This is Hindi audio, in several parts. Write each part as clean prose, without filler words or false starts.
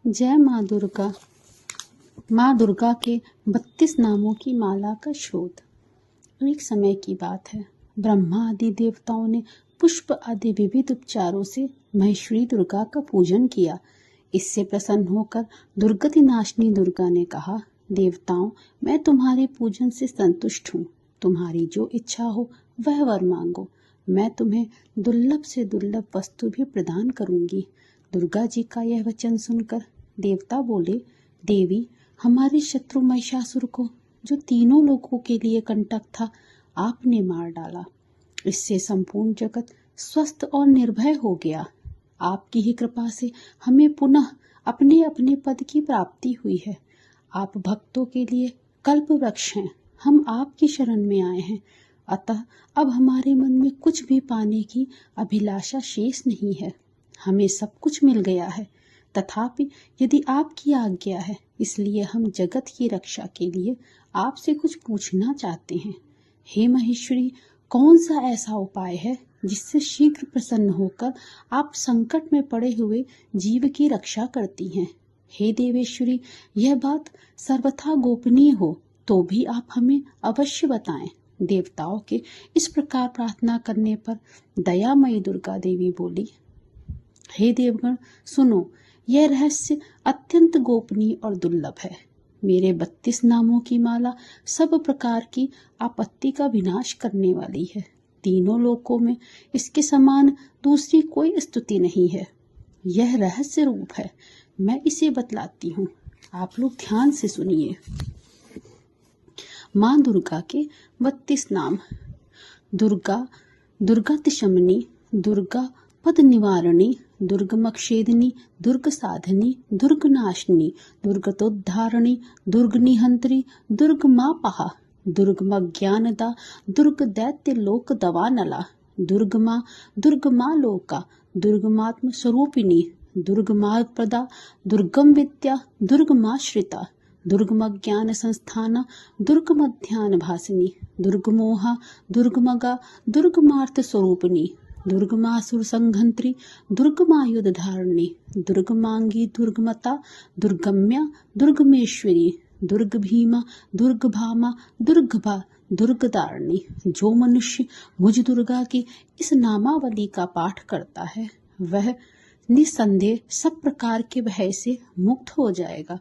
जय माँ दुर्गा। माँ दुर्गा के 32 नामों की माला का शोध। एक समय की बात है, ब्रह्मा आदि देवताओं ने पुष्प आदि विविध उपचारों से महेश्वरी दुर्गा का पूजन किया। इससे प्रसन्न होकर दुर्गति नाशिनी दुर्गा ने कहा, देवताओं, मैं तुम्हारे पूजन से संतुष्ट हूँ। तुम्हारी जो इच्छा हो वह वर मांगो, मैं तुम्हें दुर्लभ से दुर्लभ वस्तु भी प्रदान करूंगी। दुर्गा जी का यह वचन सुनकर देवता बोले, देवी, हमारे शत्रु महिषासुर को, जो तीनों लोगों के लिए कंटक था, आपने मार डाला। इससे संपूर्ण जगत स्वस्थ और निर्भय हो गया। आपकी ही कृपा से हमें पुनः अपने अपने पद की प्राप्ति हुई है। आप भक्तों के लिए कल्प वृक्ष हैं। हम आपकी शरण में आए हैं, अतः अब हमारे मन में कुछ भी पाने की अभिलाषा शेष नहीं है। हमें सब कुछ मिल गया है, तथापि यदि आपकी आज्ञा है, इसलिए हम जगत की रक्षा के लिए आपसे कुछ पूछना चाहते हैं। हे महेश्वरी, कौन सा ऐसा उपाय है जिससे शीघ्र प्रसन्न होकर आप संकट में पड़े हुए जीव की रक्षा करती हैं? हे देवेश्वरी, यह बात सर्वथा गोपनीय हो तो भी आप हमें अवश्य बताएं। देवताओं के इस प्रकार प्रार्थना करने पर दयामयी दुर्गा देवी बोली, हे देवगण, सुनो, यह रहस्य अत्यंत गोपनीय और दुर्लभ है। मेरे 32 नामों की माला सब प्रकार की आपत्ति का विनाश करने वाली है। तीनों लोकों में इसके समान दूसरी कोई स्तुति नहीं है। यह रहस्य रूप है, मैं इसे बतलाती हूँ, आप लोग ध्यान से सुनिए। माँ दुर्गा के 32 नाम। दुर्गा, दुर्गतिशमनी, दुर्गा पद निवारणी, दुर्गमक्षेदिनी, दुर्ग साधनी, दुर्गनाशिनी, दुर्गतोद्धारणी, दुर्गनिहंत्री, दुर्गमापहा, दुर्गमज्ञानदा, दुर्ग दैत्य लोक दवानला, दुर्गमा, दुर्गमा लोका, दुर्गमात्म स्वरूपिणी, दुर्गमाप्रदा, दुर्गम विद्या, दुर्गमाश्रिता, दुर्गमज्ञान संस्थाना, दुर्गमध्यान भासिनी, दुर्गमोहा, दुर्गमगा, दुर्गमार्थ स्वरूपिणी, दुर्गमासुर संघंत्री, दुर्गमायुध धारिणी, दुर्गमांगी, दुर्गमता, दुर्गम्या, दुर्गमेश्वरी, दुर्ग भीमा, दुर्गभामा, दुर्गभा, दुर्गदारिणी। जो मनुष्य मुझ दुर्गा की इस नामावली का पाठ करता है, वह निसंदेह सब प्रकार के भय से मुक्त हो जाएगा।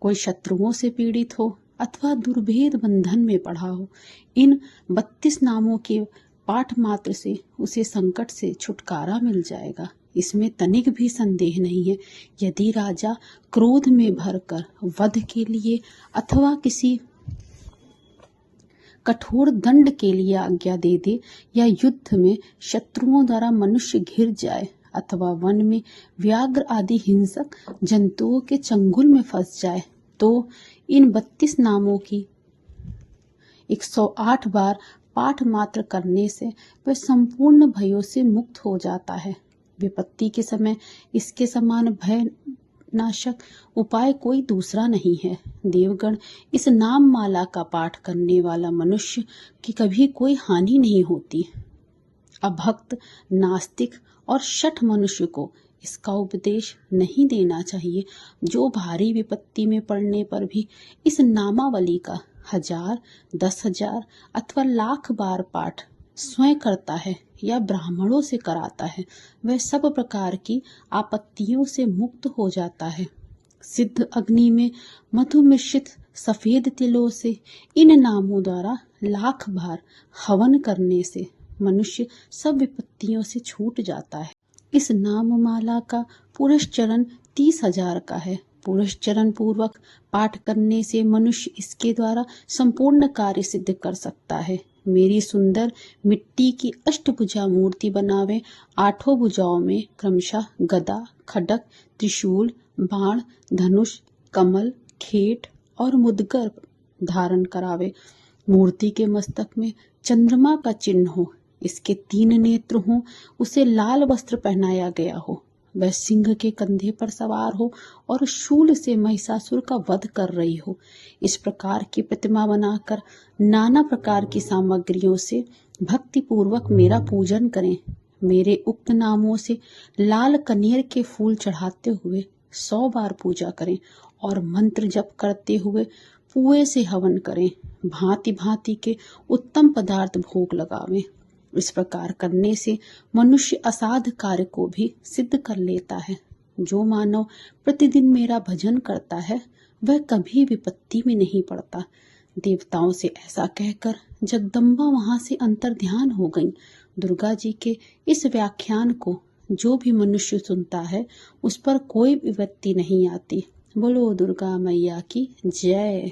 कोई शत्रुओं से पीड़ित हो अथवा दुर्भेद बंधन में पड़ा हो, इन 32 नामों के पाठ मात्र से उसे संकट से छुटकारा मिल जाएगा। इसमें तनिक भी संदेह नहीं है। यदि राजा क्रोध में भरकर वध के लिए अथवा किसी कठोर दंड के लिए आज्ञा दे दे, या युद्ध में शत्रुओं द्वारा मनुष्य घिर जाए, अथवा वन में व्याघ्र आदि हिंसक जंतुओं के चंगुल में फंस जाए, तो इन 32 नामों की 108 बार पाठ मात्र करने से वह संपूर्ण भयों से मुक्त हो जाता है। विपत्ति के समय इसके समान भय नाशक उपाय कोई दूसरा नहीं है। देवगण, इस नाम माला का पाठ करने वाला मनुष्य की कभी कोई हानि नहीं होती। अभक्त, नास्तिक और शठ मनुष्य को इसका उपदेश नहीं देना चाहिए। जो भारी विपत्ति में पड़ने पर भी इस नामावली का 1000, 10,000 अथवा लाख बार पाठ स्वयं करता है या ब्राह्मणों से कराता है, वह सब प्रकार की आपत्तियों से मुक्त हो जाता है। सिद्ध अग्नि में मधु मिश्रित सफेद तिलों से इन नामों द्वारा लाख बार हवन करने से मनुष्य सब विपत्तियों से छूट जाता है। इस नाम माला का पुरुष चरण 30,000 का है। पुरुष चरण पूर्वक पाठ करने से मनुष्य इसके द्वारा संपूर्ण कार्य सिद्ध कर सकता है। मेरी सुंदर मिट्टी की अष्टभुजा मूर्ति बनावे। 8 भुजाओं में क्रमशः गदा, खड्ग, त्रिशूल, बाण, धनुष, कमल, खेट और मुद्गर धारण करावे। मूर्ति के मस्तक में चंद्रमा का चिन्ह हो, इसके 3 नेत्र हों, उसे लाल वस्त्र पहनाया गया हो, वह सिंह के कंधे पर सवार हो और शूल से महिषासुर का वध कर रही हो। इस प्रकार की प्रतिमा बनाकर नाना प्रकार की सामग्रियों से भक्ति पूर्वक मेरा पूजन करें। मेरे उक्त नामों से लाल कनेर के फूल चढ़ाते हुए 100 बार पूजा करें और मंत्र जप करते हुए पुए से हवन करें। भांति भांति के उत्तम पदार्थ भोग लगावें। इस प्रकार करने से मनुष्य असाध्य कार्य को भी सिद्ध कर लेता है। जो मानव प्रतिदिन मेरा भजन करता है वह कभी विपत्ति में नहीं पड़ता। देवताओं से ऐसा कहकर जगदम्बा वहां से अंतर ध्यान हो गईं। दुर्गा जी के इस व्याख्यान को जो भी मनुष्य सुनता है उस पर कोई विपत्ति नहीं आती। बोलो दुर्गा मैया की जय।